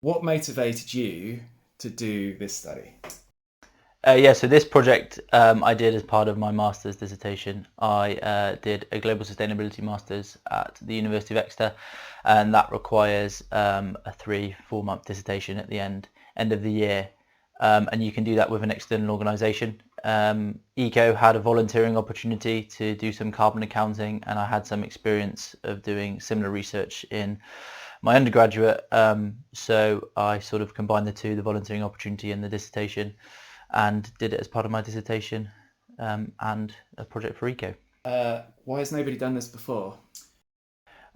What motivated you to do this study? So this project I did as part of my master's dissertation. I did a global sustainability master's at the University of Exeter, and that requires a 3-4 month dissertation at the end of the year, and you can do that with an external organisation. ECO had a volunteering opportunity to do some carbon accounting, and I had some experience of doing similar research in my undergraduate. So I sort of combined the two, the volunteering opportunity and the dissertation, and did it as part of my dissertation and a project for ECO. Why has nobody done this before?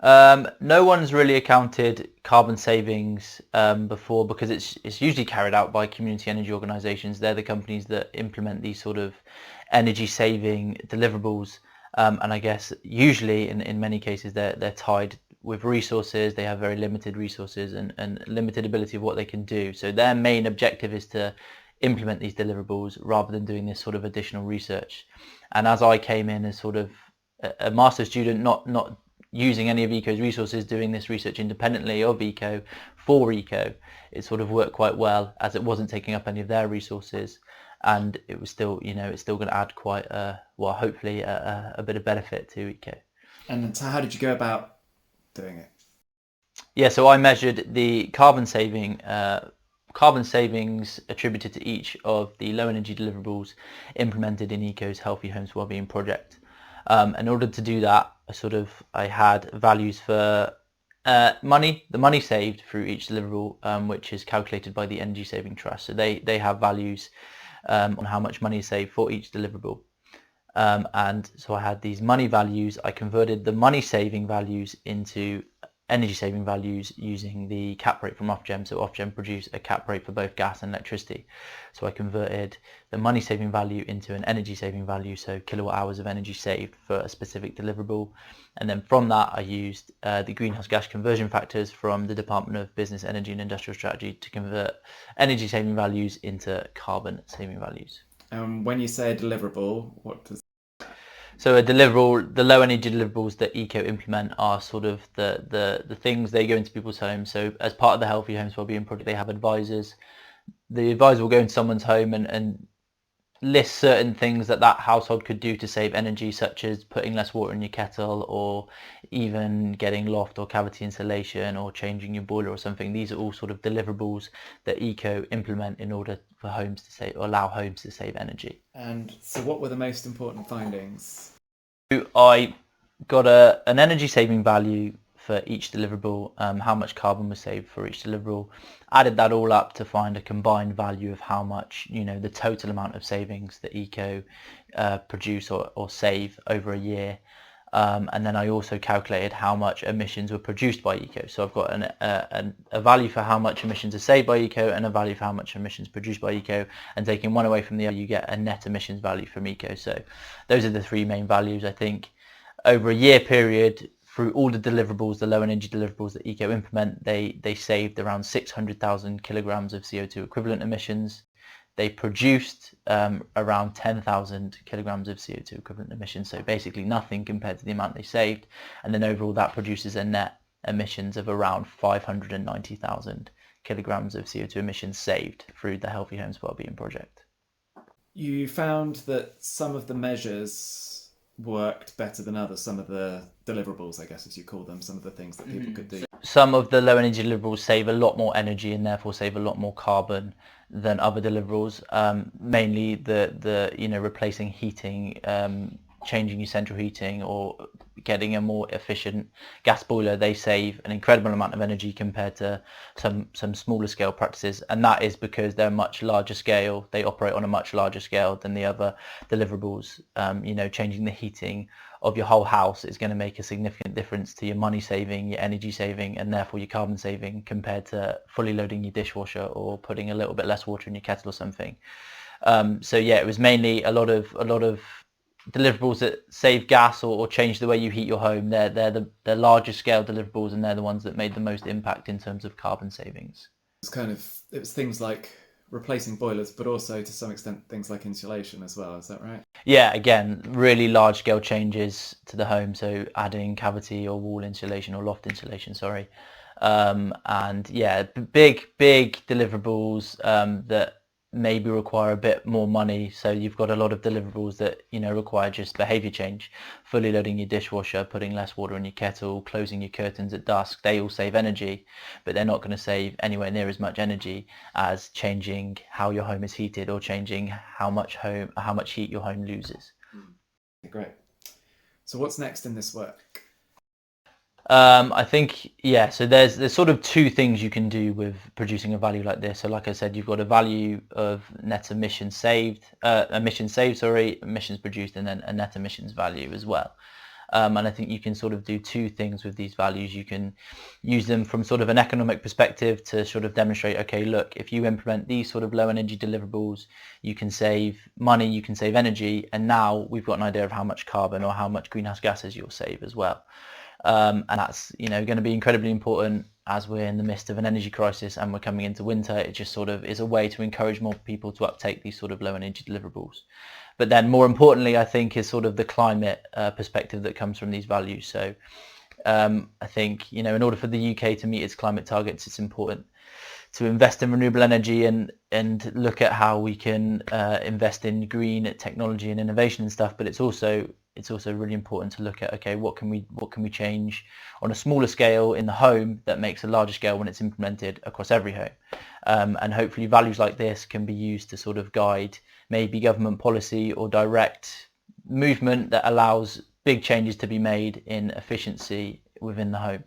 No one's really accounted carbon savings before, because it's usually carried out by community energy organisations. They're the companies that implement these sort of energy saving deliverables, and I guess usually in many cases they're tied with resources. They have very limited resources and limited ability of what they can do. So their main objective is to implement these deliverables rather than doing this sort of additional research. And as I came in as sort of a master's student, not using any of ECO's resources, doing this research independently of ECO for ECO, it sort of worked quite well, as it wasn't taking up any of their resources, and it was still, it's still going to add quite hopefully a bit of benefit to ECO. And so how did you go about doing it? Yeah, so I measured the carbon savings attributed to each of the low energy deliverables implemented in ECO's Healthy Homes Wellbeing project. In order to do that, I had values for the money saved through each deliverable, which is calculated by the Energy Saving Trust. So they have values on how much money is saved for each deliverable. And so I had these money values. I converted the money saving values into energy saving values using the cap rate from Ofgem. So Ofgem produce a cap rate for both gas and electricity. So I converted the money saving value into an energy saving value, so kilowatt hours of energy saved for a specific deliverable. And then from that I used the greenhouse gas conversion factors from the Department of Business, Energy and Industrial Strategy to convert energy saving values into carbon saving values. When you say a deliverable, what does... So a deliverable, the low energy deliverables that ECO implement are sort of the things they go into people's homes. So as part of the Healthy Homes Wellbeing project, they have advisors. The advisor will go into someone's home and list certain things that household could do to save energy, such as putting less water in your kettle, or even getting loft or cavity insulation, or changing your boiler or something. These are all sort of deliverables that ECO implement in order for homes to save, or allow homes to save energy. And so what were the most important findings? I got an energy saving value for each deliverable, how much carbon was saved for each deliverable, added that all up to find a combined value of how much, the total amount of savings that ECO produce or save over a year. And then I also calculated how much emissions were produced by ECO. So I've got a value for how much emissions are saved by ECO and a value for how much emissions produced by ECO, and taking one away from the other, you get a net emissions value from ECO. So those are the three main values. I think over a year period, through all the deliverables, the low energy deliverables that ECO implement, they saved around 600,000 kilograms of CO2 equivalent emissions. They produced around 10,000 kilograms of CO2 equivalent emissions, so basically nothing compared to the amount they saved. And then overall that produces a net emissions of around 590,000 kilograms of CO2 emissions saved through the Healthy Homes Wellbeing project. You found that some of the measures worked better than others, some of the deliverables, I guess, as you call them, some of the things that people could do. Some of the low energy deliverables save a lot more energy and therefore save a lot more carbon than other deliverables. Mainly the replacing heating, changing your central heating, or getting a more efficient gas boiler. They save an incredible amount of energy compared to some smaller scale practices, and that is because they're much larger scale. They operate on a much larger scale than the other deliverables. Changing the heating of your whole house is going to make a significant difference to your money saving, your energy saving, and therefore your carbon saving, compared to fully loading your dishwasher or putting a little bit less water in your kettle or something. It was mainly a lot of deliverables that save gas or change the way you heat your home. They're the larger scale deliverables, and they're the ones that made the most impact in terms of carbon savings. It was things like replacing boilers, but also to some extent things like insulation as well. Is that right? Yeah, again, really large scale changes to the home. So adding cavity or wall insulation or loft insulation, And yeah, big deliverables that maybe require a bit more money. So you've got a lot of deliverables that, you know, require just behavior change, fully loading your dishwasher, putting less water in your kettle, closing your curtains at dusk. They all save energy, but they're not going to save anywhere near as much energy as changing how your home is heated or changing how much heat your home loses. Great. So what's next in this work? I think, yeah, so there's sort of two things you can do with producing a value like this. So like I said, you've got a value of net emissions produced, and then a net emissions value as well. And I think you can sort of do two things with these values. You can use them from sort of an economic perspective to sort of demonstrate, okay, look, if you implement these sort of low energy deliverables, you can save money, you can save energy, and now we've got an idea of how much carbon or how much greenhouse gases you'll save as well. And that's, you know, going to be incredibly important as we're in the midst of an energy crisis and we're coming into winter. It just sort of is a way to encourage more people to uptake these sort of low energy deliverables. But then more importantly, I think, is sort of the climate perspective that comes from these values. So I think, you know, in order for the UK to meet its climate targets, it's important to invest in renewable energy and look at how we can invest in green technology and innovation and stuff. But it's also really important to look at, okay, what can we change on a smaller scale in the home that makes a larger scale when it's implemented across every home. And hopefully values like this can be used to sort of guide maybe government policy or direct movement that allows big changes to be made in efficiency within the home.